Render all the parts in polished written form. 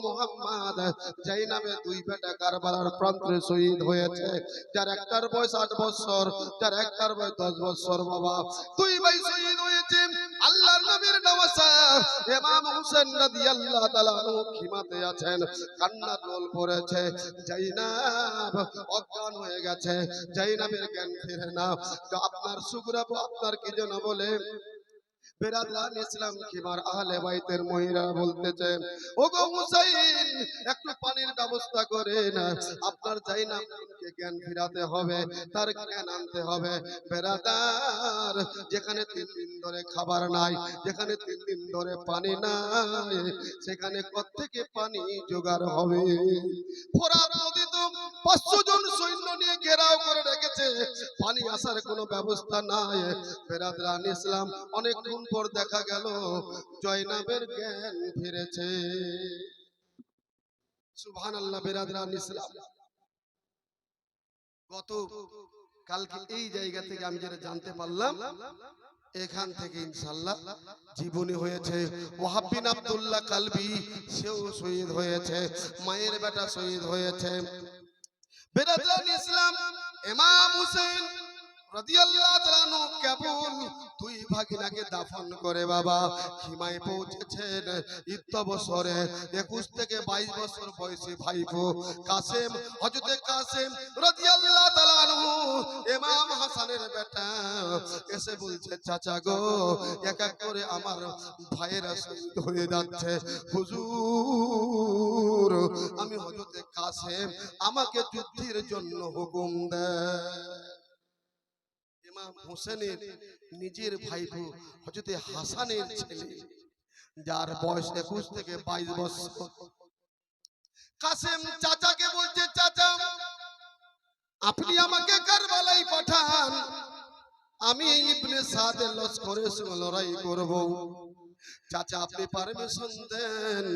মুহাম্মদ জাইনাবে দুই বেটা কারবালার প্রান্তে শহীদ হয়েছে। যার একটার বয়স 8 বছর, যার একটার বয়স 10 বছর। বাবা দুই ভাই শহীদ হয়েছে। আল্লাহর নবীর নওয়াসা ইমাম হোসেন রাদিয়াল্লাহু তাআলা আনহু খিমাতে আছেন, কান্নার রোল পড়েছে। জাইনাব অজ্ঞান হয়ে গেছে, জাইনাবের জ্ঞান ফিরে না। তো আপনার সুগরাবু আপনার কি যেন বলে বেরাদান ইসলাম কিমার আহলে বাইতের মহিলা বলতেছে, ওগো হুসাইন একটু পানির ব্যবস্থা করেন, আপনার জাইনাবকে জ্ঞান ফিরাতে হবে, তার জ্ঞান আনতে হবে। বেরাদার যেখানে 3 দিন ধরে খাবার নাই, যেখানে 3 দিন ধরে পানি নাই, সেখানে কোত্থেকে পানি জোগাড় হবে? ফোরাত নদী তো 500 জন সৈন্য নিয়ে ঘেরাও করে রেখেছে, পানি আসার কোনো ব্যবস্থা নাই। বেরাদান ইসলাম অনেকক্ষণ পর দেখা গেল জয়নাবের জ্ঞান ফিরেছে। সুবহানাল্লাহ। বেরাদান ইসলাম গত কালকে এই জায়গা থেকে আমি যেটা জানতে পারলাম, এখান থেকে ইনশাআল্লাহ জীবনী হয়েছে। ওয়াহাব বিন আব্দুল্লাহ কালবি সেও শহীদ হয়েছে, মায়ের বেটা শহীদ হয়েছে। বেরাদান ইসলাম ইমাম হুসাইন রাদিয়াল্লাহু তাআলা আনহু কেবল দুই ভাগিনাকে দাফন করে বাবা খিমায় পৌঁছেছেন। ইত্য বছরে 21 থেকে 22 বছর বয়সী ভাইপো কাসেম, হযরতে কাসেম রাদিয়াল্লাহু তাআলা আনহু ইমাম হাসানের বেটা এসে বলছে, চাচা গো এক এক করে আমার ভাইয়েরা শহীদ হয়ে যাচ্ছে, হুজুর আমি হযরতে কাসেম, আমাকে যুদ্ধের জন্য হুকুম দেন। ইমাম হোসেনের নিজের ভাইপো হযরতে হাসানের ছেলে, যার বয়স 21 থেকে 22 বছর। কাসেম চাচাকে বলছে, চাচা আপনি আমাকে কারবালায় পাঠান, আমি ইবনে সাদের লস্করের সঙ্গে লড়াই করব। চাচা আপনি পারমিশন দেন।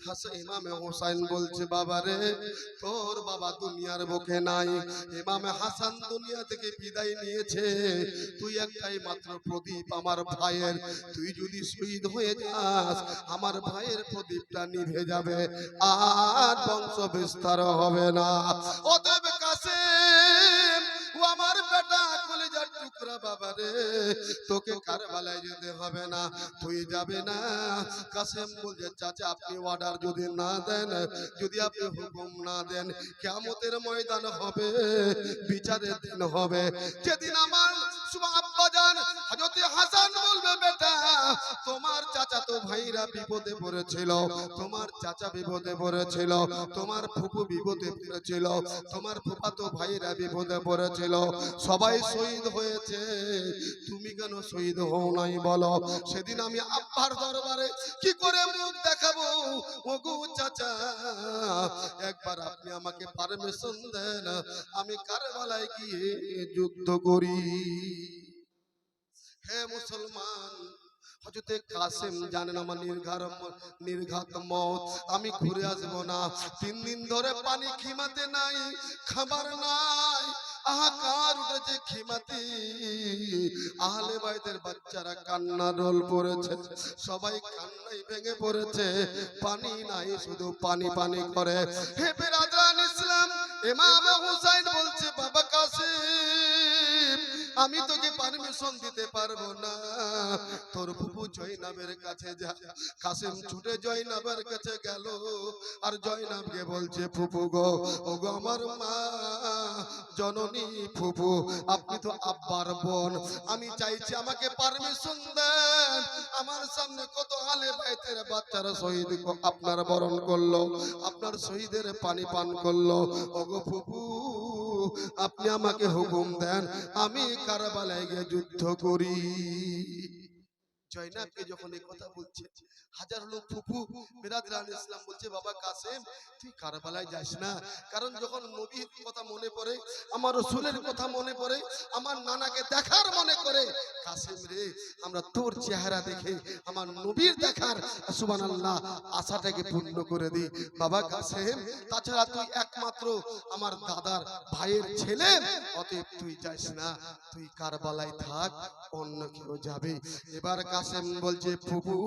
হাসান ইমামে হোসেন বলছে, বাবা রে তোর বাবা দুনিয়ার বুকে নাই, ইমামে হাসান দুনিয়া থেকে বিদায় নিয়েছে, তুই একটাই মাত্র প্রদীপ আমার ভাইয়ের, তুই যদি শহীদ হয়ে যাস আমার ভাইয়ের প্রদীপটা নিভে যাবে, আর বংশ বিস্তার হবে না। অতএব কাসেম ও আমার বেটা কলিজার টুকরা, বাবা রে তোকে কারবালায় যেতে হবে না, তুই যাবে না। কাসেম বলছে, চাচা আপনি অর্ডার যদি না দেন, যদি আপনি হুকুম না দেন, কিয়ামতের ময়দান হবে, বিচারের দিন হবে, যেদিন আমার আব্বাজান হযরতে হাসান বলবে, বেটা তোমার চাচা তো ভাইরা বিপদে পড়েছিল, তোমার চাচা বিপদে পড়েছিল, তোমার ফুফু বিপদে পড়েছিল, তোমার ফুফাতো ভাইরা বিপদে পড়েছিল, সবাই শহীদ হয়েছে, তুমি কেন শহীদ হও নাই বলো? সেদিন আমি আব্বার দরবারে কি করে মুখ দেখাবো? ওগো চাচা একবার আপনি আমাকে পারমিশন দেন, আমি কারবালায় গিয়ে যুদ্ধ করি। হে মুসলমান, হযরতে কাসেম জানেন আমার নির্ঘাত মত, আমি ঘুরে আসবো না। 3 দিন ধরে পানি খিমাতে নাই, খাবার নাই, আহাকার উঠেছে খিমাতে। আহলে বাইতের বাচ্চারা কান্নার রোল পড়েছে, সবাই কান্নায় ভেঙে পড়েছে, পানি নাই, শুধু পানি পানি করে। হে বেরাদান ইসলাম, ইমাম হুসাইন বলছে, বাবা কাসেম আমি তোকে পারমিশন দিতে পারবো না, তোর ফুফু জয়নাবের কাছে যা। কাসেম ছুটে জয়নাবের কাছে গেল, আর জয়নাবকে বলছে, ফুফু গো, ওগো আমার মা জননী, ফুফু আপনি তো আব্বার বোন, আমি চাইছি আমাকে পারমিশন দেন, আমার সামনে কত আলে বাইতের বাচ্চারা শহীদ আপনার বরণ করলো, আপনার শহীদের পানি পান করলো, ওগো ফুফু আপনি আমাকে হুকুম দেন, আমি কারবালায় গিয়ে যুদ্ধ করি। জয়নাবকে যখন এই কথা বলছে, হাজার লোক ফুফু বেরাদান ইসলাম বলছে, বাবা কাসেম তুই কারবালায় যাস না, কারণ যখন নবীর কথা মনে পড়ে, আমার রাসূলের কথা মনে পড়ে, আমার নানাকে দেখার মনে করে, কাসেম রে আমরা তোর চেহারা দেখে আমার নবীর দেখার সুবহানাল্লাহ আশাটাকে পূর্ণ করে দিই। বাবা কাসেম তাছাড়া তুই একমাত্র আমার দাদার ভাইয়ের ছেলে, অতএব তুই যাস না, তুই কারবালায় থাক, অন্য কেউ যাবে। এবার কাসেম বলছে ফুফু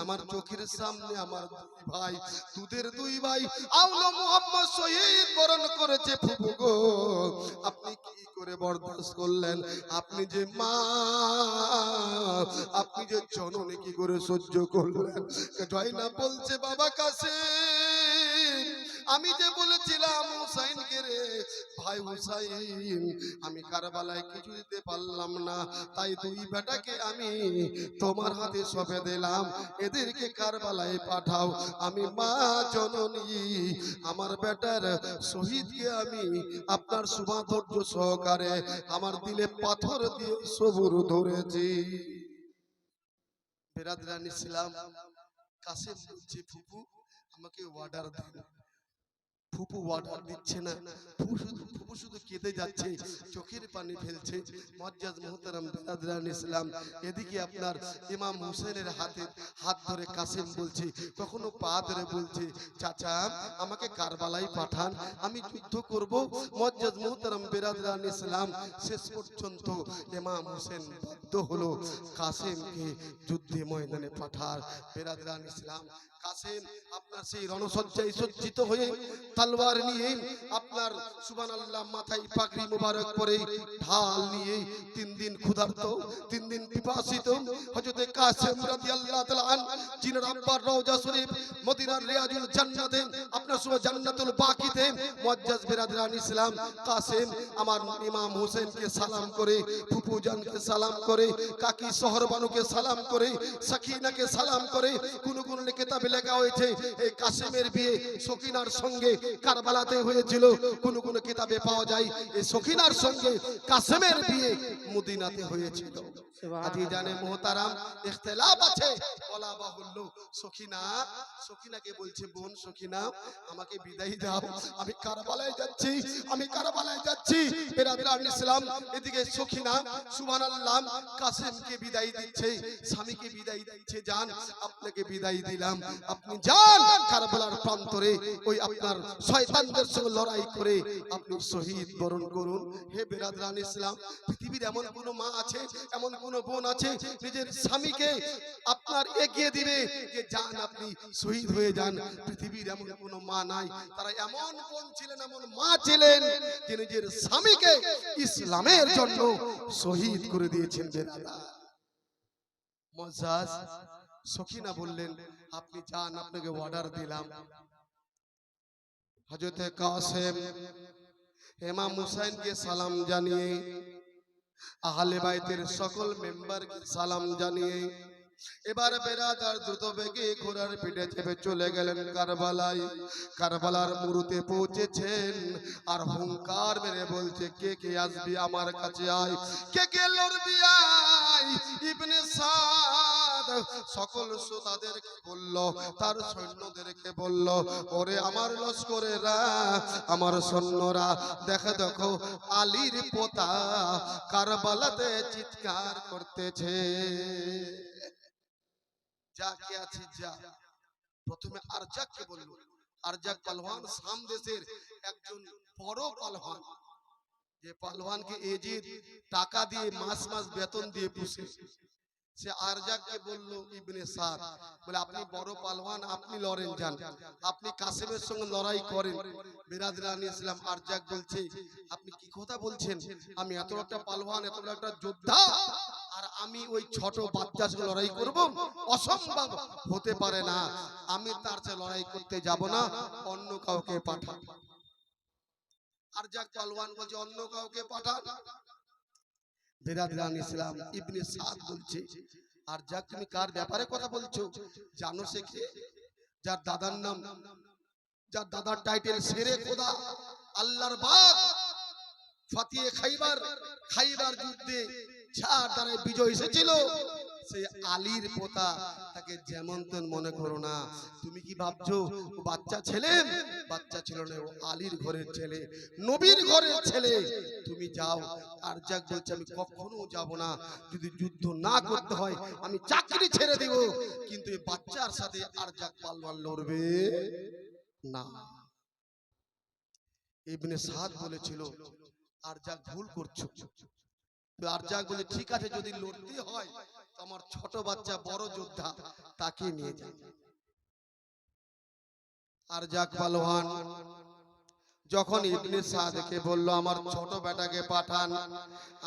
আমার চোখের সামনে আমার দুই ভাই দুধের দুই ভাই আউলা মুহাম্মদ শহীদ বরণ করেছে ফুফু গো আপনি কি করে বরদাস্ত করলেন আপনি যে মা আপনি যে জননী কি করে সহ্য করলেন জয়না বলছে বাবা কাসেম আমি যে বলেছিলাম হুসাইনকে রে ভাই হুসাইন আমি কারবালায় কিছু দিতে পারলাম না তাই দুই বেটাকে আমি তোমার হাতে সঁপে দিলাম এদেরকে কারবালায় পাঠাও আমি মা জননী আমার বেটার শহীদকে আমি আপনার শুভাধৈর্য সহকারে আমার দিলে পাথর দিয়ে সবুর ধরেছি বেরাদরান ইসলাম কাসেম বলছে ফুপু আমাকে অর্ডার দেন ফুপু অর্ডার দিচ্ছে না ফুপু শুধু কেঁদে যাচ্ছে চোখের পানি ফেলছে মুআজ্জাজ মুহতারাম বেরাদরান ইসলাম এদিকে আপনার ইমাম হোসেনের হাত ধরে কাসেম বলছে কখনো পা ধরে বলছে চাচা আমাকে কারবালায় পাঠান আমি যুদ্ধ করব মুআজ্জাজ মুহতারাম বেরাদরান ইসলাম শেষ পর্যন্ত ইমাম হোসেন বাধ্য হলো কাসেমকে যুদ্ধে ময়দানে পাঠার বেরাদরান ইসলাম কাসেম আপনার সেই রণসজ্জায় সজ্জিত হয়ে তলোয়ার নিয়ে আপনার সুবহানাল্লাহ মাথায় পাগড়ি মোবারক পরে ঢাল নিয়ে 3 দিন ক্ষুধার্ত 3 দিন পিপাসিত হযরত কাসেম রাদিয়াল্লাহু তাআলা আন জিনার আব্বার রওজা শরীফ মদিনার রিয়াজুল জান্নাতে আপনার সুবহ জান্নাতুল বাকিতে মুআজ্জাজ বেরাদরান ইসলাম কাসেম আমার ইমাম হোসেনকে সালাম করে ফুফু জানকে সালাম করে কাকি শহরবানুকে সালাম করে সাকিনাকে সালাম করে কোন কোন কিতাবে লেখা হয়েছে এই কাসেমের বিয়ে সকিনার সঙ্গে কারবালাতে হয়েছিল কোন কোন কিতাবে পাওয়া যায় এই সকিনার সঙ্গে কাসেমের বিয়ে মদিনাতে হয়েছিল আজি জানে মুহতারাম ইখতিলাফ আছে বলা বাহুল্য সকিনাকে বলছে বোন সকিনা আমাকে বিদায় দাও আমি কারবালায় যাচ্ছি বেরাদরান ইসলাম এদিকে সকিনা সুবহানাল্লাহ কাসেমকে বিদায় দিচ্ছে স্বামীকে বিদায় দিচ্ছে জান আপনাকে বিদায় দিলাম আপনি যান কারবালার প্রান্তরে ওই আপনার শয়তানদের সঙ্গে লড়াই করে আপনি শহীদ বরণ করুন হে বেরাদরান ইসলাম পৃথিবীর এমন কোন মা আছে এমন কোন বোন আছে নিজের স্বামীকে আপনার এগিয়ে দিবে যে যান আপনি শহীদ হয়ে যান পৃথিবীর এমন কোন মা নাই তারা এমন বোন ছিলেন এমন মা ছিলেন যে নিজের স্বামীকে ইসলামের জন্য শহীদ করে দিয়েছেন বেরাদর মুআজ্জাজ সকিনা বললেন আপনি যান আপনাকে অর্ডার দিলাম হযরত কাসেম ইমাম হুসাইনকে সালাম জানিয়ে আহলে বাইতের সকল মেম্বারকে সালাম জানিয়ে এবার বেরাদার দ্রুত বেগে ঘোড়ার পিঠে চেপে চলে গেলেন কারবালার মুরুতে পৌঁছেছেন আর হুঙ্কার মেরে বলছে কে কে আসবি আমার কাছে আয় কে লড়বি আয় ইবনে সাদ সকল শ্রোতাদেরকে বলল তার সৈন্যদেরকে বলল ওরে আমার লস্করেরা আমার সৈন্যরা দেখো আলীর পোতা কারবালাতে চিৎকার করতেছে যা কে আছে যা প্রথমে আরজাককে বলল আরজাক পালওয়ান শাম দেশের একজন বড় পালওয়ান যে পালওয়ানকে এজিদ টাকা দিয়ে মাস বেতন দিয়ে পুষে সে আরজাককে বলল ইবনে সাদ বলে আপনি বড় পালওয়ান আপনি লড়েন যান আপনি কাসেমের সঙ্গে লড়াই করেন বেরাদরান ইসলাম আরজাক বলছে আপনি কি কথা বলছেন আমি এত একটা পালওয়ান এত একটা যোদ্ধা আর আমি ওই ছোট বাচ্চার সঙ্গে লড়াই করব অসম্ভব হতে পারে না আমি তার সাথে লড়াই করতে যাব না অন্য কাউকে পাঠান আরজাক পালওয়ান বলছে অন্য কাউকে পাঠান বেরাদরান ইসলাম ইবনে সাদ বলছে আরজাক তুমি কার ব্যাপারে কথা বলছো জানো সে কে যার দাদার নাম যার দাদার টাইটেল শেরে খোদা আল্লাহর বাগ ফাতিয়ে খাইবার যুদ্ধে যার দ্বারা বিজয় এসেছিল সেই আলীর পোতা তাকে যেমন তেমন মনে করো না তুমি কি ভাবছো বাচ্চা ছেলে বাচ্চা ছিল না ও আলীর ঘরের ছেলে নবীর ঘরের ছেলে তুমি যাও আরজাক বলছে আমি কখনো যাব না যদি যুদ্ধ না করতে হয় আমি চাকরি ছেড়ে দেব কিন্তু এই বাচ্চার সাথে আরজাক পালওয়ান লড়বে না ইবনে সাদ বলেছিল আরজাক ভুল করছো তো আরজাক বলে ঠিক আছে যদি লড়তে হয় আমার ছোট বাচ্চা বড় যোদ্ধা তাকে নিয়ে যান। আর যাক পালোয়ান যখন ইবনে সাদকে বলল আমার ছোট বেটাকে পাঠান,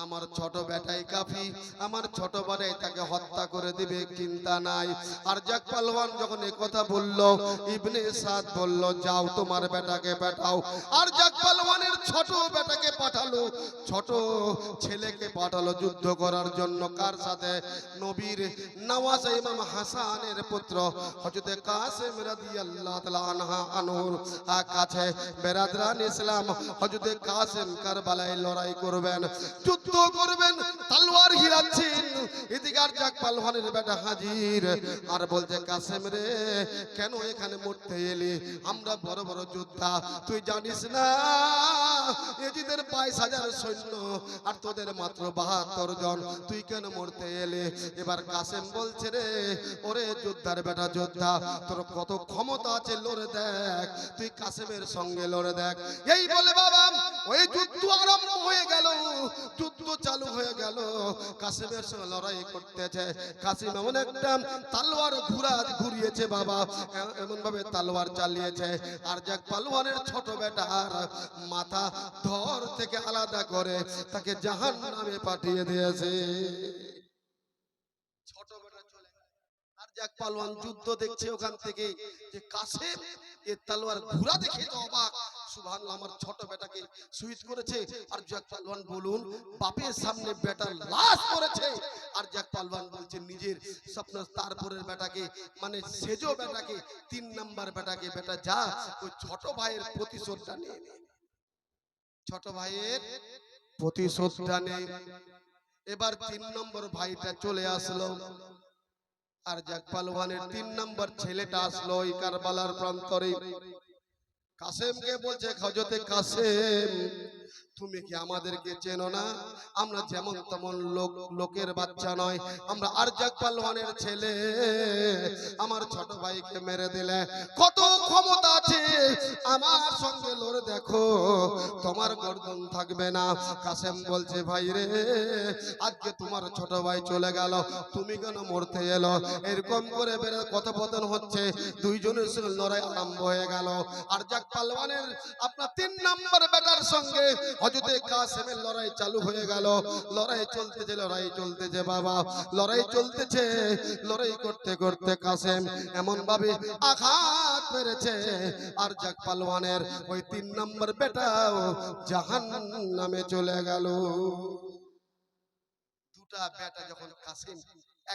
আমার ছোট বেটাই কাফি, আমার ছোট বেটাই তাকে হত্যা করে দিবে চিন্তা নাই। আর যাক পালোয়ান যখন এই কথা বলল, ইবনে সাদ বলল যাও তোমার বেটাকে পাঠাও। আর যাক পালোয়ানের ছোট বেটাকে পাঠালো, ছোট ছেলেকে পাঠালো যুদ্ধ করার জন্য। কার সাথে? নবীর নওয়াজ ইমাম হাসানের পুত্র হযরত কাসেম রাদিয়াল্লাহু তাআলা আনহুর কাছে বেরাদরা ইসলাম হযরত কাসেম কারবালায় লড়াই করবেন, যুদ্ধ করবেন, তলোয়ার হিলাচ্ছেন। এদিকে আর যাক পালোয়ানের বেটা হাজির আর বলছে কাসেম রে কেন এখানে মরতে এলি? আমরা বড় বড় যোদ্ধা, তুই জানিস না এজিদের 22,000 সৈন্য আর তোদের মাত্র 72 জন, তুই কেন মরতে এলি? এবার কাসেম বলছে রে ওরে যোদ্ধার বেটা যোদ্ধা, তোর কত ক্ষমতা আছে লড়ে দেখ, তুই কাসেমের সঙ্গে লড়ে দেখ। এই বলে বাবা ওই যুদ্ধ আরম্ভ হয়ে গেল, যুদ্ধ চালু হয়ে গেল। কাসেমের সঙ্গে লড়াই করতেছে। কাসেম এমন একটা তলোয়ার ঘুরিয়েছে বাবা, এমন ভাবে তলোয়ার চালিয়েছে আর যাক পালোয়ানের ছোট বেটার মাথা ধর থেকে আলাদা করে তাকে জাহান্নামে পাঠিয়ে দিয়েছে। ছোট বেটা চলে আর যাক পালোয়ান যুদ্ধ দেখছে ওখান থেকে যে কাসেম এর তলোয়ার ঘুরা দেখে তো অবাক, সুবহানাল্লাহ আমার ছোট বেটাকে শহীদ করেছে। আর যাক পালোয়ান বলুন বাপের সামনে বেটার লাশ পড়েছে আর যাক পালোয়ান বলছে নিজের স্বপ্ন তারপরের বেটাকে মানে সেজো বেটাকে 3 নাম্বার বেটাকে বেটা যা ওই ছোট ভাইয়ের প্রতিশোধটা নিয়ে নে, ছোট ভাইয়ের প্রতিশোধটা নে। এবার 3 নম্বর ভাইটা চলে আসলো আর যাক পালোয়ানের 3 নম্বর ছেলেটা আসলো ওই কারবালার প্রান্তরে। কাসেমকে বলছে হযরতে কাসেম তুমি কি আমাদেরকে চেনো না? আমরা যেমন তেমন লোকের বাচ্চা নয়, আমরা আরজাক পালোয়ানের ছেলে, আমার ছোট ভাইকে মেরে দিলে কত ক্ষমতা আছে, আমার সঙ্গে লড়ে দেখো তোমার গর্দন থাকবে না। কাসেম বলছে ভাই রে আজকে তোমার ছোট ভাই চলে গেল, তুমি কেন মরতে এলো? এরকম করে বেড়ে কথোপকথন হচ্ছে, দুইজনের সঙ্গে লড়াই আরম্ভ হয়ে গেল। আরজাক পালোয়ানের আপনার 3 নম্বর বেটার সঙ্গে হযরতে কাসেমের লড়াই চালু হয়ে গেল। লড়াই চলতেছে বাবা, লড়াই চলতেছে। লড়াই করতে করতে কাসেম এমন ভাবে আঘাত মেরেছে আর যাক পালোয়ানের ওই 3 নম্বর বেটাও জাহান্নামে চলে গেল। দুটা বেটা যখন কাসেম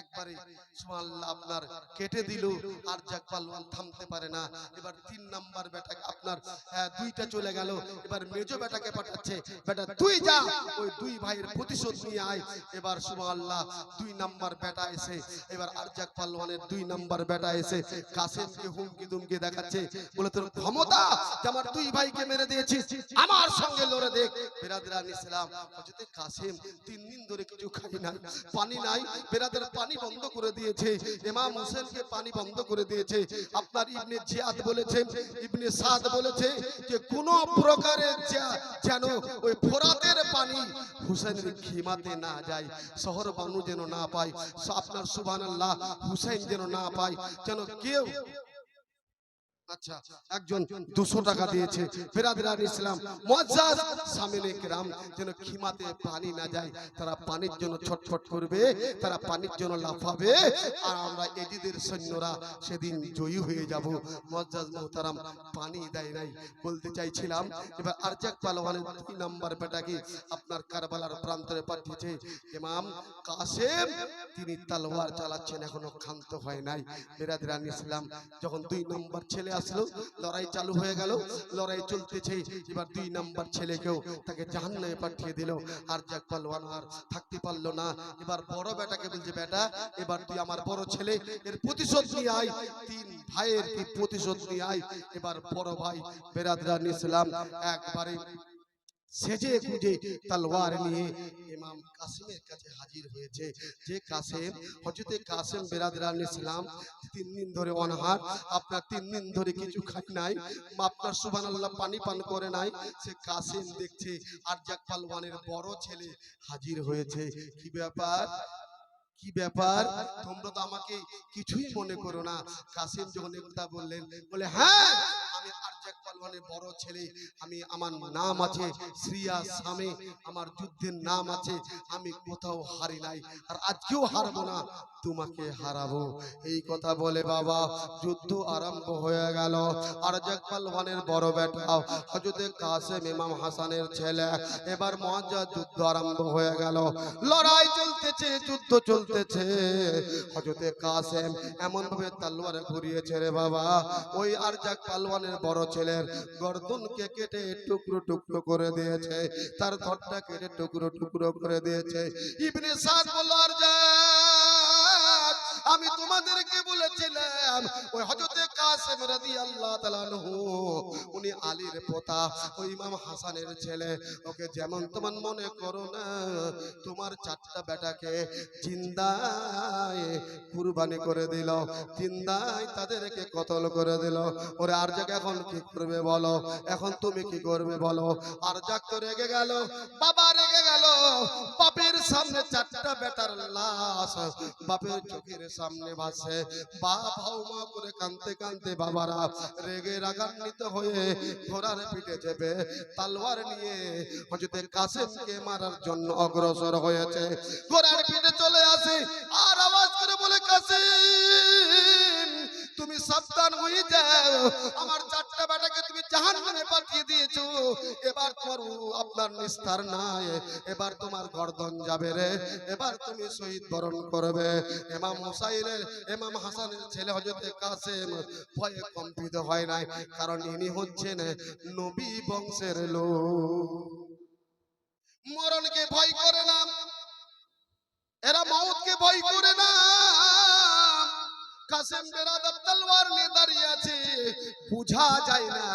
একবারে সুবহানাল্লাহ আপনার কেটে দিল আর যাক পালোয়ান থামতে পারে না। এবার 3 নাম্বার বেটাকে আপনার দুইটা চলে গেল। এবার মেজো বেটাকে পাঠাচ্ছে, বেটা তুই যা ওই 2 ভাইয়ের প্রতিশোধ নিয়ে আয়। এবার সুবহানাল্লাহ 2 নাম্বার বেটা এসে এবার আর যাক পালোয়ানের 2 নাম্বার বেটা এসে কাসেমকে হুমকি দুমকি দেখাচ্ছে, বলে তোর ক্ষমতা যে আমার 2 ভাইকে মেরে দিয়েছিস, আমার সঙ্গে লড়ে দেখ। বিরাদরান ইসলাম হযরতে কাসেম 3 দিন ধরে কিছু খাই নাই, পানি নাই, বিরাদর পানি বন্ধ করে দিয়েছে, ইমাম হোসেনকে পানি বন্ধ করে দিয়েছে। আপনার ইবনে জিয়াদ বলেছেন, ইবনে সাদ বলেছে যে কোন প্রকারের যেন ওই ফোরাতের পানি হুসেনের খিমাতে না যায়, শহর বানু যেন না পায়, আপনার সুবহানাল্লাহ হুসেন যেন না পায়, যেন কেউ আচ্ছা একজন 200 টাকা দিয়েছে বিরাদরান ইসলাম মুআজ্জাজ সামিনে কিরাম যেন খিমাতে পানি না যায়, তারা পানির জন্য ছটফট করবে, তারা পানির জন্য লাফাবে আর আমরা এজিদের সৈন্যরা সেদিন জয়ী হয়ে যাব। মুআজ্জাজ মুহতারাম পানি দেয় নাই বলতে চাইছিলাম। এবার আরজাক পালোয়ানের 2 নাম্বার বেটাকে আপনার কারবালার প্রান্তরে পাঠিয়েছে ইমাম কাসেম, তিনি তলোয়ার চালাচ্ছেন, এখনো ক্ষান্ত হয় নাই। বিরাদরান ইসলাম যখন 2 নাম্বার ছেলে আসলো, লড়াই চালু হয়ে গেল, লড়াই চলতেছে। এবার 2 নাম্বার ছেলেকেও তাকে জাহান্নামে পাঠিয়ে দিল। আর যাক পালোয়ান আর থাকতে পারলো না, এবার বড় বেটাকে বলছে বেটা এবার তুই আমার বড় ছেলে এর প্রতিশোধ নিয়ে আয়, 3 ভাইয়ের কি প্রতিশোধ নিয়ে আয়। এবার বড় ভাই বিরাদরান ইসলাম একবারে সেজে গুজে তলোয়ার নিয়ে ইমাম কাসেমের কাছে হাজির হয়েছে। যে কাসেম হযরতে কাসেম বিরাদরান ইসলাম 3 দিন ধরে অনাহার, আপনার 3 দিন ধরে কিছু খাই নাই, আপনার সুবহানাল্লাহ পানি পান করে নাই। সে কাসেম দেখছে আরজাক পালোয়ানের বড় ছেলে হাজির হয়েছে। কি ব্যাপার, কি ব্যাপার, তোমরা তো আমাকে কিছুই মনে করো না। কাসেম যখন একথা বললেন, বলে হ্যাঁ আমি আরজাক পালওয়ানের বড় ছেলে, আমি আমার নাম আছে শ্রিয়া সামে, আমার যুদ্ধের নাম আছে, আমি কোথাও হারি নাই আর আজকেও হারবো না, তোমাকে হারাবো। এই কথা বলে বাবা যুদ্ধ আরম্ভ হয়ে গেল। আরজাক পালওয়ানের বড় বেটা হযরতে কাসেম ইমাম হাসানের ছেলে, এবার মহাজ্জা যুদ্ধ আরম্ভ হয়ে গেল। লড়াই চলতেছে, যুদ্ধ চলতেছে। হযরতে কাসেম এমন ভাবে তলোয়ার ঘুরিয়েছে রে বাবা, ওই আরজাক পালওয়ানের বড় ছেলের গর্দনকে কেটে টুকরো টুকরো করে দিয়েছে, তার ধড়টা কেটে টুকরো টুকরো করে দিয়েছে। ইবনে সাদ বলল, আরজাক আমি তোমাদেরকে বলেছিলাম ওই হযরতে কাসেম রাদিয়াল্লাহু তাআলা আনহু উনি আলীর পোতা, ওই ইমাম হাসানের ছেলে, ওকে যেমন তেমন মনে করো না, তোমার চারটা বেটাকে জিন্দায় কুরবানি করে দিল, জিন্দায় তাদেরকে কতল করে দিল। ওরে আরজাক এখন কি করবে বলো, এখন তুমি কি করবে বলো। আরজাক তো রেগে গেল, বাবা রেগে গেল, বাপের সামনে চারটা বেটার লাশ বাপের চোখের সামনে ভাসে, বাপ হাউমা করে কাঁদতে কাঁদতে বাবারা রেগে রাগান্বিত হয়ে ঘোড়ার পিঠে চেপে তলোয়ার নিয়ে হযরতে কাসেমকে মারার জন্য অগ্রসর হয়েছে। ঘোড়ার পিঠে চলে আসে আর আওয়াজ করে বলে, কাসেম তুমি সাবধান হয়ে যাও, আমার চারটা বেটাকে তুমি জাহান্নামে পাঠিয়ে দিয়েছো, এবার তোমার আপনার নিস্তার নাই, এবার তোমার গর্দন যাবে রে, এবার তুমি শহীদ বরণ করবে। ইমাম হুসাইনের ইমাম হাসানের ছেলে হযরতে কাসেম ভয়ে কম্পিত হয় নাই, কারণ ইনি হচ্ছেন নবী বংশের লোক। মরণকে ভয় করে না এরা, মওতকে ভয় করে না। কাসেম বেরাদার তলোয়ার নিয়ে দাঁড়িয়ে আছে, বুঝা যায় না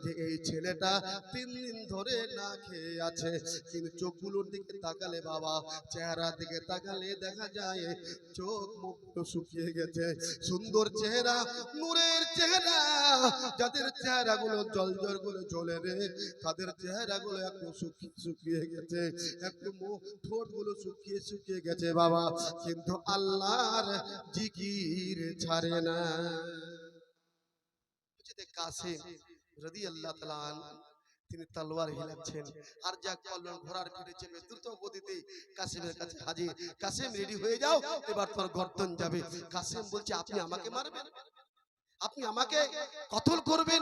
যে এই ছেলেটা 3 দিন ধরে না খেয়ে আছে, কিন্তু চোখগুলোর দিকে তাকালে বাবা, চেহারা দিকে তাকালে দেখা যায় চোখ মুখ শুকিয়ে গেছে। সুন্দর চেহারা, নূরের চেহারা, যাদের চেহারাগুলো জলজল করে জ্বলে রে, তাদের চেহারাগুলো একটু শুকিয়ে গেছে, একটু মুখ ঠোঁটগুলো শুকিয়ে শুকিয়ে গেছে বাবা, কিন্তু আল্লাহর জিকির ছাড়ে না। কাসেম রাদিয়াল্লাহু তাআলা আনহু তিনি তলোয়ার হিলাচ্ছেন, আরজাক পালওয়ান ঘোড়ার পিঠে চেপে দ্রুত গতিতে কাসেমের কাছে হাজির। কাসেম রেডি হয়ে যাও, এবার তোর গর্দন যাবে। কাসেম বলছে, আপনি আমাকে মারবেন, আপনি আমাকে কতল করবেন,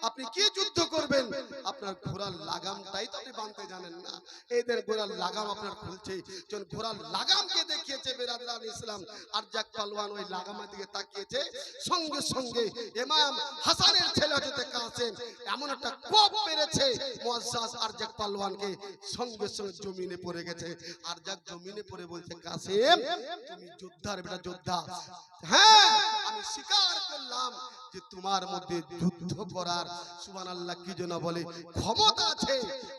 আপনি কি যুদ্ধ করবেন? আপনার ঘোড়ার লাগামটাই তো আপনি বাঁধতে জানেন না, এদের ঘোড়ার লাগাম আপনার খুলছে। যখন ঘোড়ার লাগামকে দেখিয়েছে বেরাদরান ইসলাম, আরজাক পালওয়ান ওই লাগামের দিকে তাকিয়েছে, সঙ্গে সঙ্গে ইমাম হাসানের ছেলে হযরতে কাসেম এমন একটা কোপ মেরেছে মুআজ্জাজ আরজাক পালওয়ানকে, সঙ্গে সঙ্গে জমিনে পড়ে গেছে। আরজাক জমিনে পড়ে বলছে, কাসেম তুমি যোদ্ধার বেটা, যোদ্ধা। হ্যাঁ আমি স্বীকার করলাম যে তোমার মধ্যে যুদ্ধ করার সুবহানাল্লাহ কি যেন বলে ক্ষমতা আছে,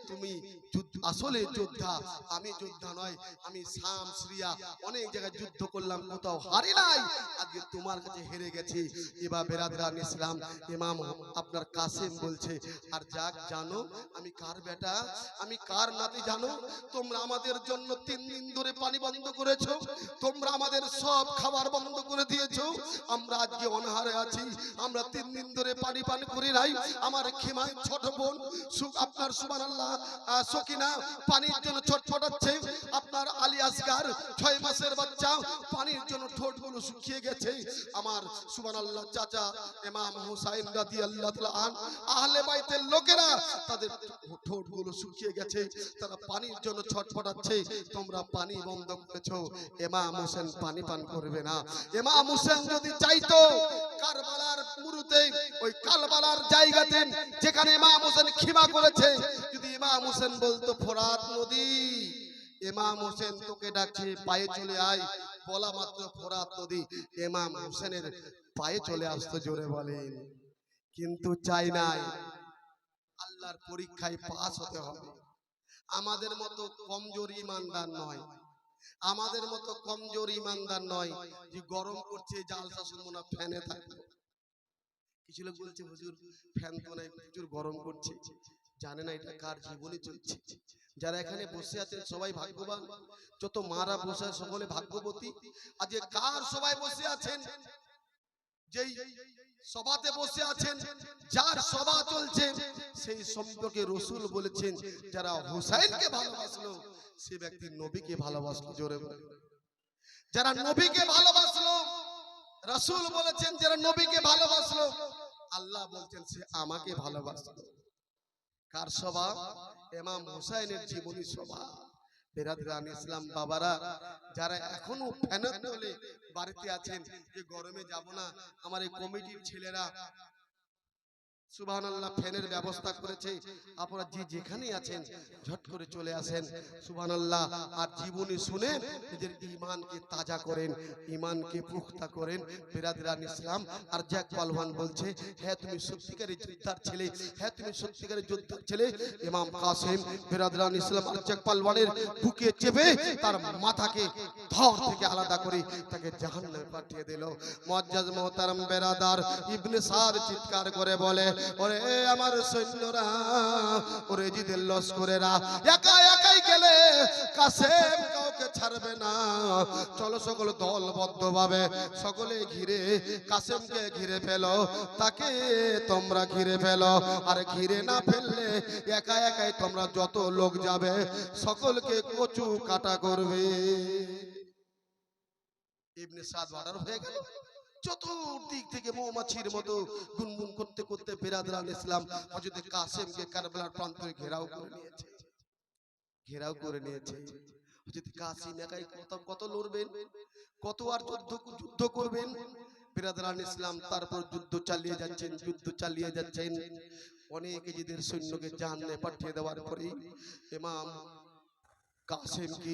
তুমি আসলে যোদ্ধা, আমি যোদ্ধা নয়, আমি শাম সিরিয়া অনেক জায়গায় যুদ্ধ করলাম, কোথাও হারি নাই, আজকে তোমার কাছে হেরে গেছি। এবার বেরাদরান ইসলাম ইমাম আপনার কাসেম বলছে, আর যাক জানো আমি কার বেটা, আমি কার নাতি জানো? তোমরা আমাদের জন্য 3 দিন ধরে পানি বন্ধ করেছো, তোমরা আমাদের সব খাবার বন্ধ করে দিয়েছো, আমরা আজকে অনাহারে আছি, আমরা 3 দিন ধরে পানি পান করি নাই। আমার খিমায় ছোট বোন আপনার সুবহানাল্লাহ সকিনা পানির জন্য ছটফটাচ্ছে, আপনার আলী আসগার 6 মাসের বাচ্চা পানির জন্য ঠোঁটগুলো শুকিয়ে গেছে, আমার সুবহানাল্লাহ চাচা ইমাম হুসাইন রাদিয়াল্লাহু তাআলা আন আহলে বাইতের লোকেরা তাদের ঠোঁটগুলো শুকিয়ে গেছে, তারা পানির জন্য ছটফটাচ্ছে, তোমরা পানি বন্ধ করেছো, ইমাম হোসেন পানি পান করবে না। ইমাম হোসেন যদি চাইতো কারবালার মুরুতে ওই কারবালার জায়গাতে যেখানে ইমাম হোসেন খিমা করেছে, যদি ইমাম হোসেন বলতো ফোরাত নদী, ইমাম হোসেন তোকে ডাকছে পায়ে চলে আয়, বলা মাত্র ফোরাত নদী ইমাম হোসেনের পায়ে চলে আসতো, জোরে বলেন। কিন্তু চাই নাই, আল্লাহর পরীক্ষায় পাস হতে হবে। আমাদের মতো কমজোর ইমানদার নয়, আমাদের মতো কমজোর ইমানদার নয় যে গরম করছে জালসা শুনবো না, ফ্যানে থাকবো। কিছু লোক বলছে হুজুর ফ্যান তো নাই, হুজুর গরম করছে, জানে না এটা কার জীবনে চলছে। যারা এখানে বসে আছেন সবাই ভাগ্যবান, যত মারা বসে সকলে ভাগ্যবতী। আজকে কার সবাই বসে আছেন, যেই সভাতে বসে আছেন, যার সভা চলছে, সেই সম্পর্কে রাসূল বলেছেন যারা হুসাইনকে ভালোবাসলো সে ব্যক্তি নবীকে ভালোবাসলো। জোরে বলে, যারা নবীকে ভালোবাসলো, রাসূল বলেছেন যারা নবীকে ভালোবাসলো, আল্লাহ বলছেন সে আমাকে ভালোবাসলো। কার সভা? ইমাম হুসাইনের জীবনী সভা। বেরাদরান ইসলাম বাবারা, যারা এখনো ফ্যানের তলে বাড়িতে আছেন যে গরমে যাব না, আমার এই কমিটির ছেলেরা সুবহানাল্লাহ ফ্যানের ব্যবস্থা করেছে, আপনারা যে যেখানে আছেন ঝট করে চলে আসেন। সুবহানাল্লাহ। আর জীবনী শুনে নিজের ঈমানকে তাজা করেন, ঈমানকে পুখতা করেন। বেরাদরান ইসলাম আর জ্যাক পালওয়ান বলছে, হ্যাঁ তুমি সত্যিকারের যোদ্ধার ছেলে, হ্যাঁ তুমি সত্যিকারের যোদ্ধার ছেলে। ইমাম কাসেম বেরাদরান ইসলাম আর জ্যাক পালওয়ানের বুকে চেপে তার মাথাকে ধর থেকে আলাদা করে তাকে জাহান্নামে পাঠিয়ে দিল। মুআজ্জাজ মুহতারাম বেরাদার, ইবনে সাদ চিৎকার করে বলে, ওরে আমার সৈন্যরা, ওরে জিদের লস্করেরা, একা একাই গেলে কাসেম কাউকে ছাড়বে না। চলো সকল দলবদ্ধভাবে সকলে ঘিরে কাসেমকে ঘিরে ফেলো, তাকে তোমরা ঘিরে ফেলো। আর ঘিরে না ফেললে একা একাই তোমরা যত লোক যাবে সকলকে কচু কাটা করবে। ইবনে সাদ অর্ডার হয়ে গেল। চতুর্দিক থেকে মৌমাছির মতো গুনগুন করতে করতে বেরাদরান ইসলাম হযরত কাসেমকে কারবালার প্রান্তরে ঘেরাও করে নিয়েছে, ঘেরাও করে নিয়েছে। হযরত কাসেম একাই কত লড়বেন, কত আর যুদ্ধ করবেন। বেরাদরান ইসলাম তারপর যুদ্ধ চালিয়ে যাচ্ছেন, যুদ্ধ চালিয়ে যাচ্ছেন। অনেক এজিদের সৈন্যকে জাহান্নামে পাঠিয়ে দেওয়ার পরে ইমাম কাসেমকে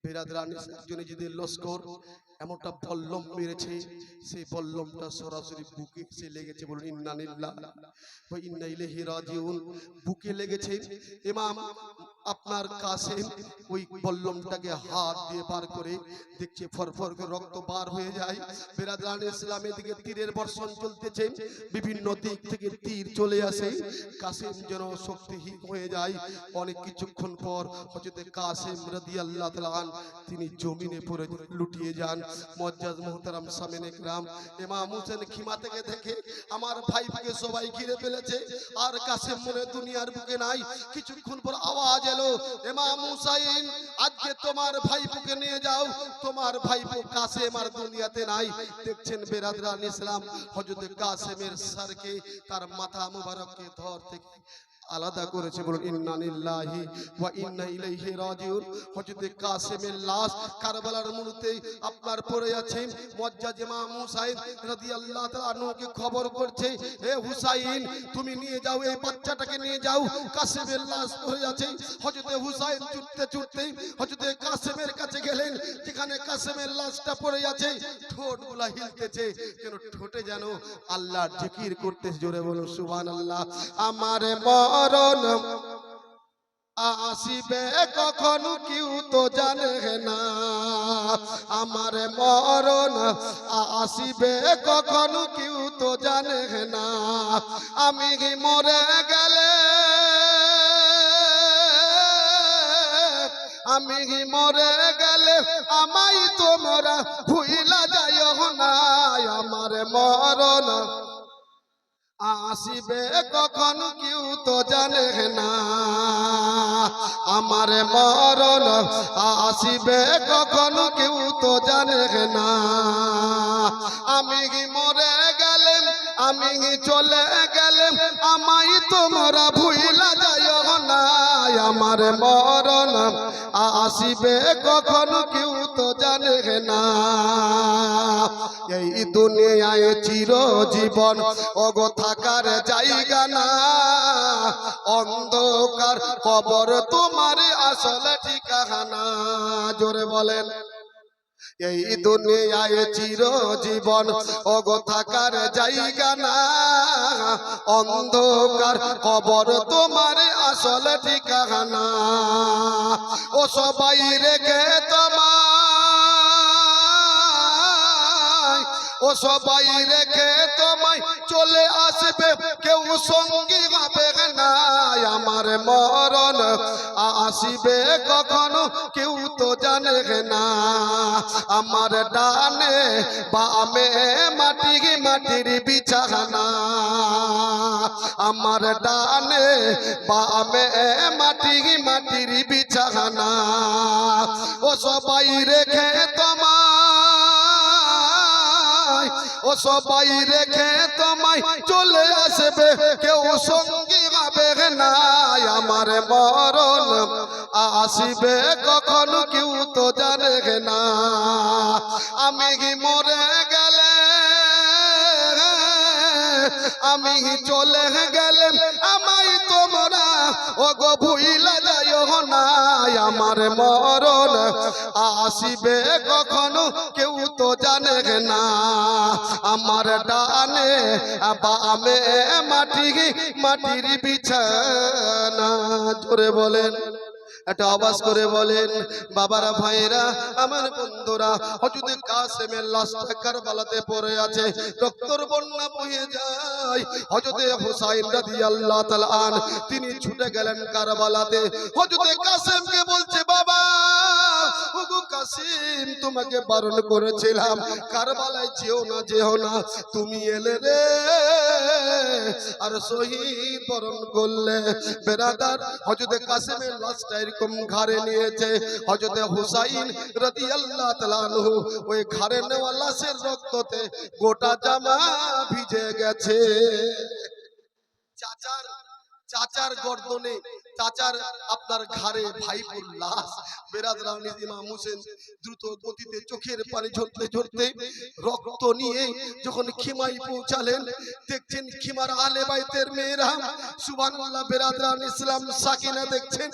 বেরাদরান ইসলাম এজিদের লস্কর এমনটা বল্লম মেরেছে, সেই বল্লমটা সরাসরি বুকে এসে লেগেছে। বলুন ইন্না লিল্লাহি ওয়া ইন্না ইলাইহি রাজিউন। বুকে লেগেছে। ইমাম আপনার কাসেম ওই বল্লমটাকে হাত দিয়ে বার করে দেখছে ফরফর করে রক্ত বার হয়ে যায়। বেরাদরান ইসলামের দিকে তীরের বর্ষণ চলতেছে, বিভিন্ন দিক থেকে তীর চলে আসে। কাসেম যেন শক্তিহীন হয়ে যায়। অনেক কিছুক্ষণ পর হযরত কাসেম রাদিয়াল্লাহু তাআলা আন তিনি জমিনে পড়ে লুটিয়ে যান। মুআজ্জাজ মুহতারাম সামিনে کرام, ইমাম হোসেন খিমা থেকে দেখে আমার ভাইকে সবাই ঘিরে ফেলেছে আর কাসেম মনে দুনিয়ার বুকে নাই। কিছুক্ষণ পর আওয়াজ এলো, ইমাম হুসাইন আজকে তোমার ভাইকে নিয়ে যাও, তোমার ভাইপো কাসেম আর দুনিয়াতে নাই। দেখছেন বেরাদরান ইসলাম হযরত কাসেমের সরকে তার মাথা মুবারককে ধর থেকে আলাদা করেছে। বলুন ইন্না লিল্লাহি ওয়া ইন্না ইলাইহি রাজিউন। হযরত কাসেমের লাশ কারবালার মুহূর্তে আপনার পড়ে আছে। মুআজ্জাজ ইমাম হুসাইন রাদিয়াল্লাহু তাআলা আনহুকে খবর করছে, হে হুসাইন তুমি নিয়ে যাও, এই বাচ্চাটাকে নিয়ে যাও, কাসেমের লাশ পড়ে আছে। হযরত হুসাইন ছুটতে ছুটতে হযরত কাসেমের কাছে গেলেন, যেখানে কাসেমের লাশটা পড়ে আছে। ঠোঁটগুলা হিলতেছে, যেন ঠোঁটে যেন আল্লাহর জিকির করতেছে। জোরে বলুন সুবহানাল্লাহ। আমারে মরণ আসিবে কখনো কেউ তো জানে না, আমার মরণ আসিবে কখনো কেউ তো জানে না। আমি মরে গেলে, আমি মরে গেলে আমায় তোমরা ভুইলা যাইও না। আমার মরণ আসিবে কখনো কেউ তো জানে না, আমার মরণ আসিবে কখনো কেউ তো জানে না। আমি মরে গেলে, আমি চলে গেলে আমায় তোমরা ভুইলা যাইও না। আমার মরণ আসিবে কখনো কেউ তো জানে না। এই দুনিয়ায় চিরজীবন ওগো থাকার জায়গা না, অন্ধকার কবর তোমার আসল ঠিকানা। জোরে বলেন, এই দুনিয়ায় চিরজীবন ওগো থাকার জায়গা না, অন্ধকার কবর তোমার আসল ঠিকানা। ও সবাই রেখে তোমায়, ও সবাই রেখে তোমায় চলে আসবে, কেউ সঙ্গী হবে না। আমার মরণ আসিবে কখনো কেউ তো জানে না। আমার ডানে বামে মাটির বিছানা, আমার ডানে বামে মাটির বিছানা। ও সবাই রেখে তোমায়, ও সবাই রেখে তোমায় চলে আসবে, কেউ সঙ্গী হবে না। আমার মরণ আসিবে কখনো কেউ তো জানে না। আমি মরে গেলে, আমি চলে গেলে আমায় তোমরা ও গো ভুইলা যাইও না। আমার মরণ আসিবে কখনো কেউ তো জানে না। আমার ডানে বামে মাটির বিছানা। জোরে বলেন, একটা আওয়াজ করে বলেন। বাবারা, ভাইরা, আমার বন্ধুরা, হযরত কাসেমের লাশটা কারবালাতে পড়ে আছে, রক্তের বন্যা বয়ে যায়। হযরত হুসাইন রাদিয়াল্লাহু তাআলা আন তিনি ছুটে গেলেন কারবালাতে। হযরত কাসেমকে বলছে, বাবা ওগো কাসেম, তোমাকে বারণ করেছিলাম কারবালায় যেও না, তুমি এলে রে আর শহীদ বরণ করলে। বেরাদার, হযরত কাসেমের লাশটা এরকম ঘাড়ে নিয়েছে। হযরত হুসাইন রাদিয়াল্লাহু তাআলা আনহু ওই ঘাড়ে নেওয়া লাশের রক্ততে গোটা জামা ভিজে গেছে। চাচার গর্দনে, চাচার আপনার ঘাড়ে ভাইপুর লাশ। বেরাদরান ইমাম হোসেন দ্রুত গতিতে চোখের পানি ঝরতে রক্ত নিয়ে যখন খিমায় পৌঁছালেন, দেখছেন খিমার আলে বাইতের মেয়েরা সুবহানাল্লাহ। বেরাদরান ইসলাম সাকিনা দেখছেন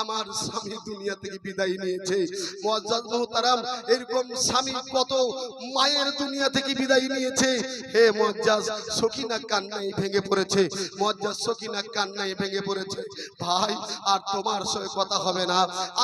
আমার স্বামী দুনিয়া থেকে বিদায় নিয়েছে। মুআজ্জাজ মুহতারাম, এরকম স্বামী কত মায়ের দুনিয়া থেকে বিদায় নিয়েছে। হে মুআজ্জাজ, সকিনা কান্নায় ভেঙে পড়েছে। মুআজ্জাজ সকিনা কান্নায় ভেঙে পড়েছে। ভাই, আর তোমার সঙ্গে কথা হবে না,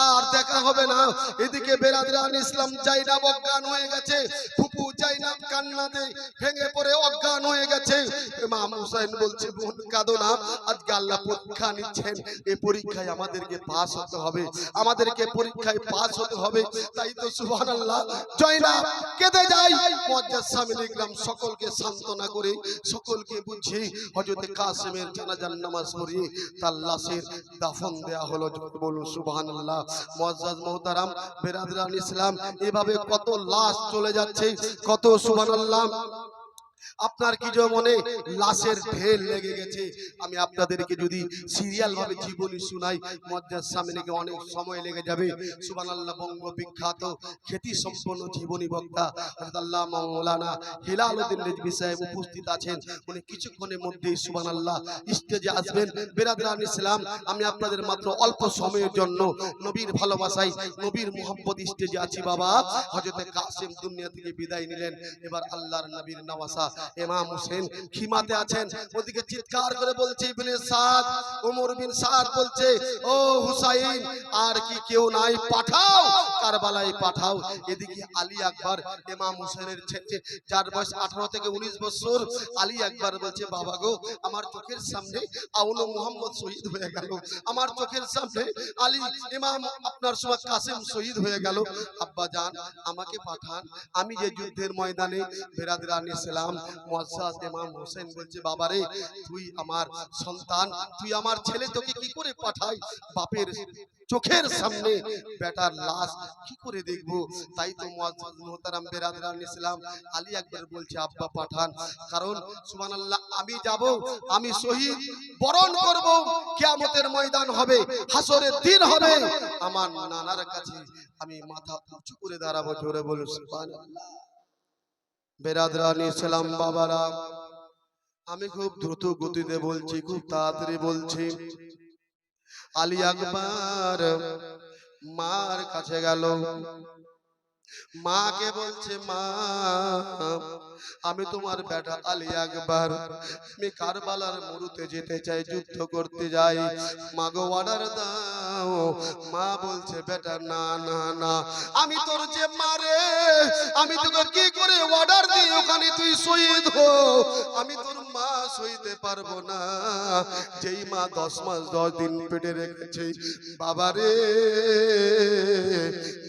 আর দেখা হবে না। এদিকে বেরাদরান ইসলাম জাইনাব অজ্ঞান হয়ে গেছে। ফুপু জাইনাব কান্নাতে ভেঙে পড়ে অজ্ঞান হয়ে গেছে। ইমাম হুসাইন বলছে, বোন কাঁদো না, আজকে আল্লাহ পরীক্ষা নিচ্ছেন। এই পরীক্ষায় আমাদেরকে পাস হতে হবে, আমাদেরকে পরীক্ষায় পাস হতে হবে। তাই তো সুবহানাল্লাহ, জাইনাব কেঁদে যায়। মুআজ্জাজ সামিল ইকরাম সকলকে সান্ত্বনা করে, সকলকে বুঝিয়ে হযরত কাসেমের জানাজার নামাজ পড়িয়ে তার লাশের দাফন দেয়া হলো। বলুন সুবহানাল্লাহ। মুআজ্জাজ মুহতারাম, বেরাদরান ইসলাম, এভাবে কত লাশ চলে যাচ্ছে, কত সুবহানাল্লাহ। আপনার কি যে মনে লাশের ঢের লেগে গেছে। আমি আপনাদেরকে যদি সিরিয়াল ভাবে জীবনী শোনাই, মুআজ্জাজ সামিনকে অনেক সময় লেগে যাবে। সুবহানাল্লাহ। বঙ্গ বিখ্যাত খ্যাতি সম্পন্ন জীবনী বক্তা হযরত আল্লামা মাওলানা হেলালউদ্দিন রিজভী সাহেব উপস্থিত আছেন। উনি কিছুক্ষণের মধ্যেই সুবহানাল্লাহ স্টেজে আসবেন। বেরাদরান ইসলাম, আমি আপনাদের মাত্র অল্প সময়ের জন্য নবীর ভালোবাসায়, নবীর মুহাব্বত স্টেজে আছি। বাবা, হযরত কাসেম দুনিয়া থেকে বিদায় নিলেন। এবার আল্লাহর নবীর নওয়াসা ইমাম হোসেন খিমাতে আছেন। ওদিকে চিৎকার করে বলছে ইবনে সাদ, ওমর বিন সাদ বলছে, ও হুসাইন, আর কি কেউ নাই? পাঠাও, কারবালায় পাঠাও। এদিকে আলী আকবর, ইমাম হোসেনের ছেলে, যার বয়স 18 থেকে 19 বছর, আলী আকবর বলছে, বাবা গো, আমার চোখের সামনে আউল মুহাম্মদ শহীদ হয়ে গেল, আমার চোখের সামনে আলী ইমাম আপনার সময় কাসেম শহীদ হয়ে গেল। আব্বা জান, আমাকে পাঠান, আমি যে যুদ্ধের ময়দানে। বেরাদরান ইসলাম, মুআজ্জাজ ইমাম হোসেন বলছে, বাবা রে, তুই আমার সন্তান, তুই আমার ছেলে, তোকে কি করে পাঠাই? বাপের চোখের সামনে বেটার লাশ কি করে দেখবো? তাই তো মুআজ্জাজ মুহতারাম, বেরাদরান ইসলাম, আলী আকবর বলছে, আব্বা পাঠান, কারণ সুবহানাল্লাহ আমি যাব, আমি শহীদ বরণ করব, কিয়ামতের ময়দান হবে, হাসরের দিন হবে, আমার নানার কাছে আমি মাথা উঁচু করে দাঁড়াবো। জোরে বলুন সুবহানাল্লাহ। বেরাদরান ইসলাম, বাবারা, আমি খুব দ্রুত গতিতে বলছি, খুব তাড়াতাড়ি বলছি। আলী আকবর মার কাছে গেল, মাকে বলছে, মা, আমি তোমার বেটা আলী আকবর, আমি কারবালার মরুতে যেতে চাই, যুদ্ধ করতে যাই, মা গো অর্ডার দাও। মা বলছে, বেটা না না না, আমি তোর যে মারে, আমি তোকে কি করে অর্ডার দিই ওখানে তুই শহীদ হো? আমি তোর মা সইতে পারবো না। যেই মা 10 মাস 10 দিন পেটে রেখেছে বাবারে,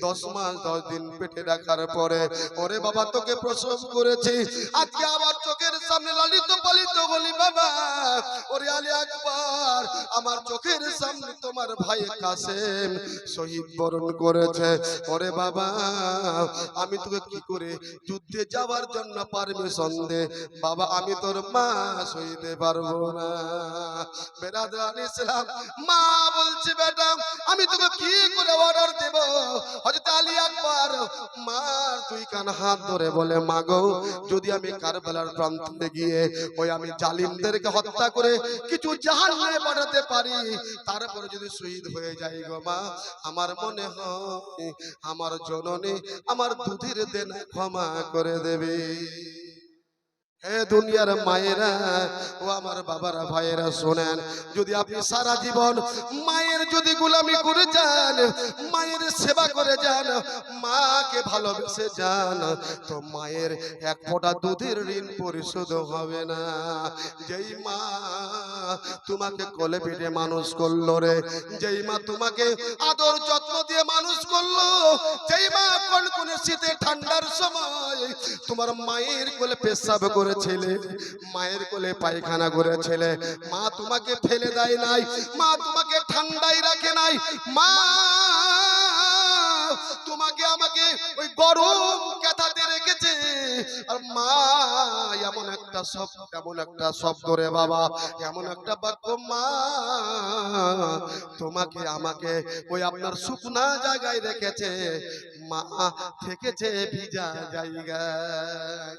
10 মাস 10 দিন পেটে রাখার পরে ওরে বাবা তোকে প্রসব করেছে, আজকে আমার চোখের সামনে লালিত পালিত বলি বাবা, ওরে আলী আকবর আমার চোখের সামনে তোমার ভাই কাসেম শহীদ বরণ করেছে। ওরে বাবা আমি তোকে কি করে যুদ্ধে যাওয়ার জন্য পারমিশন দে বাবা, আমি তোর মা সইতে পারবো না। বেরাদরান ইসলাম মা বলছে বেটা আমি তোকে কি করে অর্ডার দেব। হযরত আলী আকবর মা তুই কান হাত ধরে বলে মা গো, যদি আমি কারবালার প্রান্তে গিয়ে ওই আমি জালিমদেরকে হত্যা করে কিছু জাহান্নামে পাঠাতে পারি, তারপরে যদি শহীদ হয়ে যাই গো মা, আমার মনে হয় আমার জননী আমার দুধের দেনা ক্ষমা করে দেবে। হে দুনিয়ার মায়েরা ও আমার বাবারা ভাইয়েরা শোনেন, যদি আপনি সারা জীবন মায়ের যদি গোলামি করে যান, মায়ের সেবা করে যান, মাকে ভালোবেসে যান, তো মায়ের এক ফোঁটা দুধের ঋণ পরিশোধ হবে না। যেই মা তোমাকে কোলে পিঠে মানুষ করলো রে, যেই মা তোমাকে আদর যত্ন দিয়ে মানুষ করলো, যেই মা কোন শীতে ঠান্ডার সময় তোমার মায়ের কোলে পেশাব করেছিলে, মায়ের কোলে পায়খানা করেছিলে, মা তোমাকে ফেলে দেয় নাই, মা তোমাকে ঠান্ডায় রাখে নাই, মা তোমাকে আমাকে ওই গরম কাঁথাতে রেখেছে। আর মা এমন একটা শব্দ রে বাবা, এমন একটা বাক্য, মা তোমাকে আমাকে ওই আপনার শুকনা জায়গায় রেখেছে, মা থেকেছে ভিজা জায়গায়।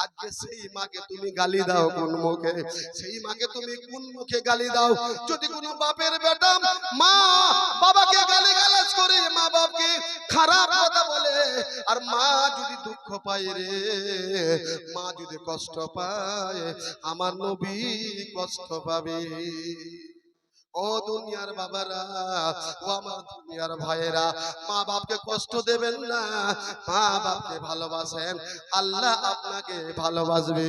আজকে সেই মাকে তুমি গালি দাও কোন মুখে? সেই মাকে তুমি কোন মুখে গালি দাও? যদি কোনো বাপের বেটা মা বাবাকে গালি গালাজ করে, মা বাপকে খারাপ কথা বলে, আর মা যদি দুঃখ পায় রে, মা যদি কষ্ট পায়, আমার নবী কষ্ট পাবে। ও দুনিয়ার বাবারা, ও আমার দুনিয়ার ভাইয়েরা, মা বাপকে কষ্ট দেবেন না, মা বাপকে ভালোবাসেন, আল্লাহ আপনাকে ভালোবাসবে।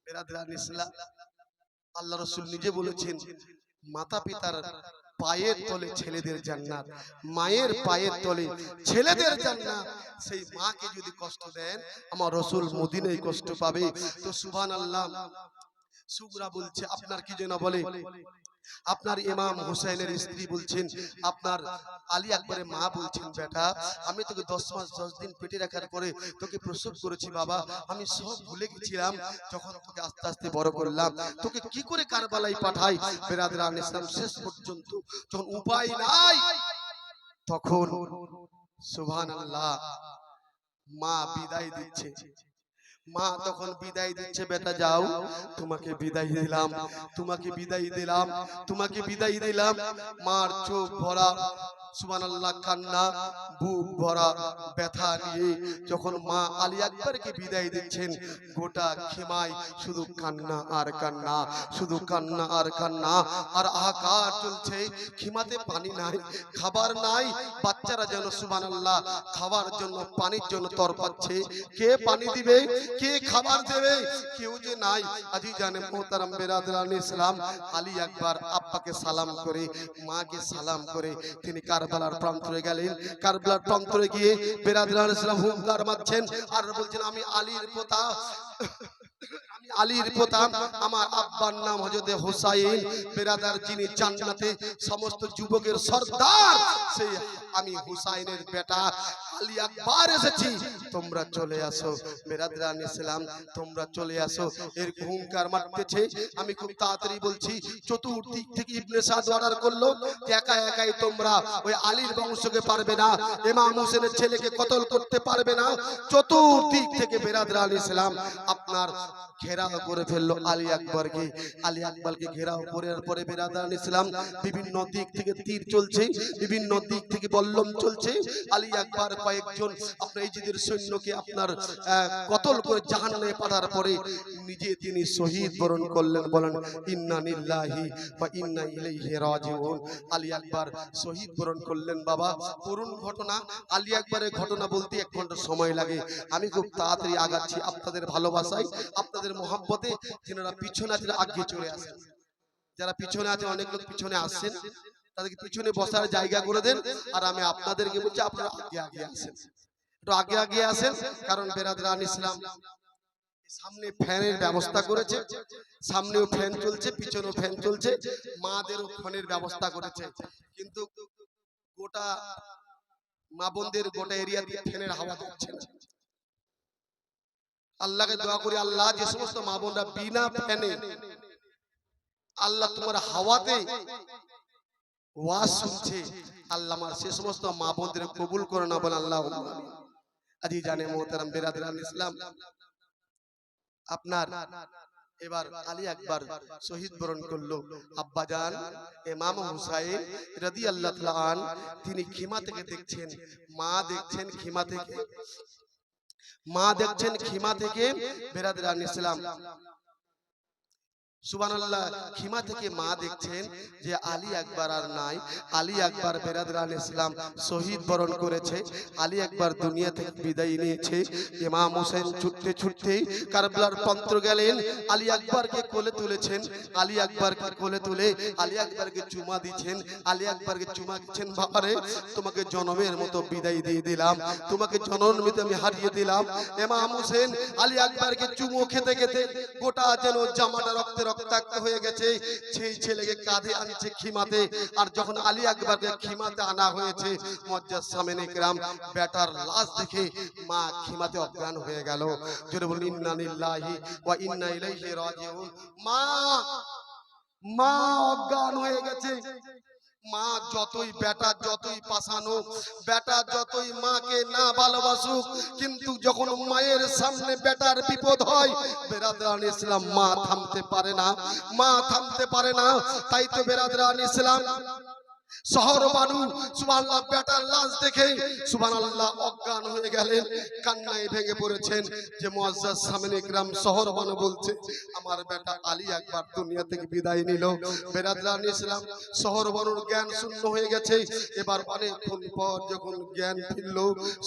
বেরাদরান ইসলাম আল্লাহ রাসূল নিজে বলেছেন, মাতা পিতার পায়ের তলে ছেলেদের জান্নাত, মায়ের পায়ের তলে ছেলেদের জান্নাত। সেই মাকে যদি কষ্ট দেন, আমার রাসূল মদিনায় কষ্ট পাবে। তো সুবহানাল্লাহ। সুগরা বলছে আপনার কি যেন বলে, আপনার ইমাম হুসাইনের স্ত্রী বলছেন, আপনার আলী আকবরের মা বলছেন, বেটা আমি তোকে 10 মাস 10 দিন পেটে রাখার পরে তোকে প্রসব করেছি বাবা, আমি সব ভুলে গেছিলাম, যখন তোকে আস্তে আস্তে বড় করলাম, তোকে কি করে কারবালায় পাঠাই। বেরাদরান ইসলাম শেষ পর্যন্ত যখন উপায় নাই, তখন সুবহানাল্লাহ মা বিদায় দিচ্ছে। মা তখন বিদায় দিচ্ছে, বেটা যাও, তোমাকে বিদায় দিলাম, তোমাকে বিদায় দিলাম, তোমাকে বিদায় দিলাম। মার চোখ ভরা সুবহানাল্লাহ কান্না, বুক ভরা ব্যথা নিয়ে যখন মা আলী আকবরকে বিদায় দিচ্ছেন, গোটা খিমায় শুধু কান্না আর কান্না, শুধু কান্না আর কান্না, আর হাহাকার চলছে। খিমাতে পানি নাই, খাবার নাই, বাচ্চারা যেন সুবহানাল্লাহ খাবার জন্য পানির জন্য তরপাচ্ছে। কে পানি দিবে, কে খাবার দেবে, কেউ যে নাই। আজিজানে মোহতারাম বেরাদরান ইসলাম, আলী আকবর আব্বাকে সালাম করে, মাকে সালাম করে তিনি কারবালার প্রান্তরে গেলেন। কারবালার প্রান্তরে গিয়ে বেরাদরান ইসলাম হুঙ্কার মারছেন আর বলছেন, আমি আলীর পোতা, আমি আলীর পোতা, আমার আব্বার নাম হযরত হুসাইন, বেরাদার যিনি জান্নাতে সমস্ত যুবকের সর্দার, সেই আমি হুসাইনের বেটা আলী আকবর এসেছি, তোমরা চলে আসো। বেরাদরান ইসলাম তোমরা চলে আসো। এর হুঙ্কার মারতেছে। আমি খুব তাড়াতাড়ি বলছি, চতুর্দিক থেকে ইবনে সাদ অর্ডার করলো, একা একাই তোমরা ওই আলীর বংশকে পারবে না, ইমাম হোসেনের ছেলেকে কতল করতে পারবে না। চতুর্দিক থেকে বেরাদরান ইসলাম আপনার ঘেরাও করে ফেললো আলী আকবরকে। আলী আকবরকে ঘেরাও করার পরে বেরাদরান ইসলাম বিভিন্ন দিক থেকে তীর চলছে, বিভিন্ন দিক থেকে বল্লম চলছে। আলী আকবর কয়েকজন আপনার ইজিদের সৈন্যকে আপনার কতল করে জাহান্নামে পাঠার পরে নিজে তিনি শহীদ বরণ করলেন। বলেন ইন্না লিল্লাহি ওয়া ইন্না ইলাইহি রাজিউন। আলী আকবর শহীদ বরণ করলেন। বাবা করুণ ঘটনা, আলী আকবরের ঘটনা বলতে 1 ঘন্টা সময় লাগে। আমি খুব তাড়াতাড়ি আগাচ্ছি আপনাদের ভালোবাসায়, আপনাদের মহব্বতে। যারা পিছনে আছেন আগে চলে আসেন, যারা পিছনে আছে, অনেক লোক পিছনে আসছেন, তাদেরকে পিছনে বসার জায়গা করে দেন। আর আমি আপনাদেরকে বলছি আপনারা আগে আগে আসেন, একটু আগে আগে আসেন। কারণ বেরাদরান ইসলাম সামনে ফ্যানের ব্যবস্থা করেছে, সামনেও ফ্যান চলছে, পিছনেও ফ্যান চলছে, মাদেরও ফ্যানের ব্যবস্থা করেছে। কিন্তু গোটা মা বোনদের গোটা এরিয়া দিয়ে ফ্যানের হাওয়া দিচ্ছে না। আল্লাহকে দোয়া করি, আল্লাহ যে সমস্ত মা বোনরা বিনা ফ্যানে আল্লাহ তোমার হাওয়াতে ওয়াজ শুনছে, আল্লাহ আমার সে সমস্ত মা বোনদের কবুল করে না, বলে আল্লাহ। আজি জানে মোহতারাম বেরাদরান ইসলাম, আপনার এবার আলী আকবর শহীদ বরণ করলো। আব্বাজান ইমাম হুসাইন রাদিয়াল্লাহু তাআলা আন তিনি খিমা থেকে দেখছেন, মা দেখছেন খিমা থেকে, মা দেখছেন খিমা থেকে। বেরাদরান ইসলাম সুবহানাল্লাহ, খিমা থেকে মা দেখছেন যে আলী আকবর আর নাই। আলী আকবর বেরাদরান ইসলাম শহীদ বরণ করেছে, আলী আকবর দুনিয়া থেকে বিদায় নিয়েছে। ইমাম হোসেন ছুটতে ছুটতে কারবালার প্রান্ত গেলেন, আলী আকবরকে কোলে তুলেছেন, আলী আকবরকে কোলে তুলে আলী আকবরকে চুমা দিচ্ছেন, আলী আকবরকে চুমা দিচ্ছেন। বাবারে তোমাকে জনমের মতো বিদায় দিয়ে দিলাম, তোমাকে জনমের আমি হারিয়ে দিলাম। ইমাম হোসেন আলী আকবরকে চুমো খেতে খেতে গোটা যেন জামাটা রক্তে রক্তাক্ত হয়ে গেছে। সেই ছেলেকে কাঁধে আনছে খিমাতে। আর যখন আলী আকবরকে খিমাতে আনা হয়েছে, মুআজ্জাজ সামনে کرام বেটার লাশ দেখে মা খিমাতে অজ্ঞান হয়ে গেল। জোরে বলুন ইন্না লিল্লাহি ওয়া ইন্না ইলাইহি রাজিউন। মা অজ্ঞান হয়ে গেছে। মা যতই বেটা যতই পাশানো, বেটা যতই মাকে না ভালোবাসুক, কিন্তু যখন মায়ের সামনে বেটার বিপদ হয়, বেরাদরান ইসলাম মা থামতে পারে না, মা থামতে পারে না। তাই তো বেরাদরান ইসলাম শহর বানু সুবহানাল্লাহ বেটার লাশ দেখে সুবহানাল্লাহ অজ্ঞান হয়ে গেলেন, কান্নায় ভেঙে পড়েছেন। যে মুআজ্জাজ সামনে کرام শহর বানু বলছে আমার বেটা আলী আকবর দুনিয়া থেকে বিদায় নিল। বেরাদরান ইসলাম শহর বানুর জ্ঞান শূন্য হয়ে গেছে। এবার অনেকক্ষণ পর যখন জ্ঞান ফিরল,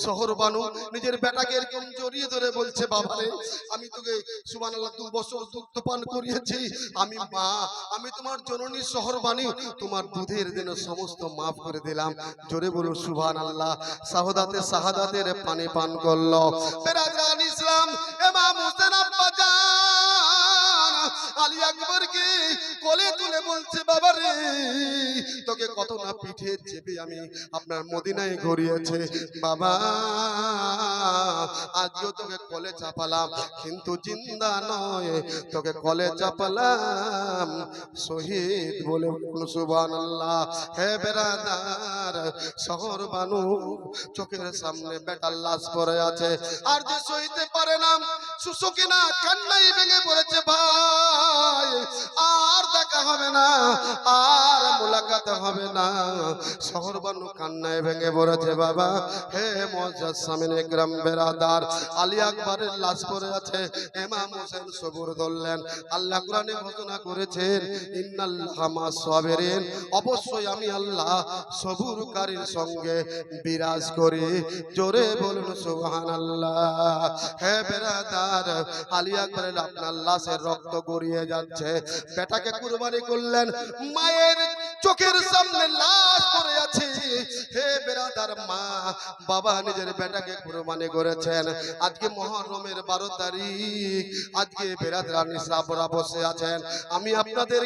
শহর বানু নিজের বেটাকে এরকম জড়িয়ে ধরে বলছে বাবারে আমি তোকে সুবহানাল্লাহ 2 বছর দুগ্ধ পান করিয়েছি, আমি মা, আমি তোমার জননী শহর বানু, তোমার দুধের দেন সমস্ত মাফ করে দিলাম। জোরে বলুন সুবহানাল্লাহ। শাহাদাতে শাহাদাতের পানি পান করলো। বেরাদরান ইসলাম ইমাম হোসেন আব্বাজান আলী আকবরকে কোলে তুলে বলছে বাবারে তোকে কত না পিঠে চেপে আমি আপনার মদিনায় গড়িয়েছে বাবা, আজও তোকে কোলে চাপালাম কিন্তু জিন্দা নয়, তোকে কোলে চাপালাম শহীদ। বলে সুবহানাল্লাহ। হে বেরাদার, শহর বানু চোখের সামনে বেটার লাশ পড়ে আছে, আর যে সইতে পারে না সুসুকিনা কান্নাই ভেঙে পড়েছে। ভাই আর দেখা হবে না, আর মোলাকাত হবে না। শহর বানু কান্নায় ভেঙে পড়েছে বাবা। হে মুআজ্জাজ সামনে کرام বেরাদার, আলী আকবরের লাশ পড়ে আছে। ইমাম হোসেন সবুর ধরলেন। আল্লাহ কোরআনে ঘোষণা করেছেন ইন্নাল্লাহা মা'আস সাবিরিন, অবশ্যই আমি আল্লাহ সবুরকারীর সঙ্গে বিরাজ করি। জোরে বলুন সুবহানাল্লাহ। হে বেরাদার, আলী আকবরের আপনার লাশের রক্ত গড়িয়ে যাচ্ছে। বেটাকে কুরবানি করলেন, মায়ের চোখের সামনে লাশ পড়ে আছে। হে বেরাদার, মা বাবা নিজের বেটাকে কুরবানি করেছেন। আজকে মুহররমের 12 তারিখ, আজকে বেরাদার নিসাবরা বসে আছেন। আমি আপনাদের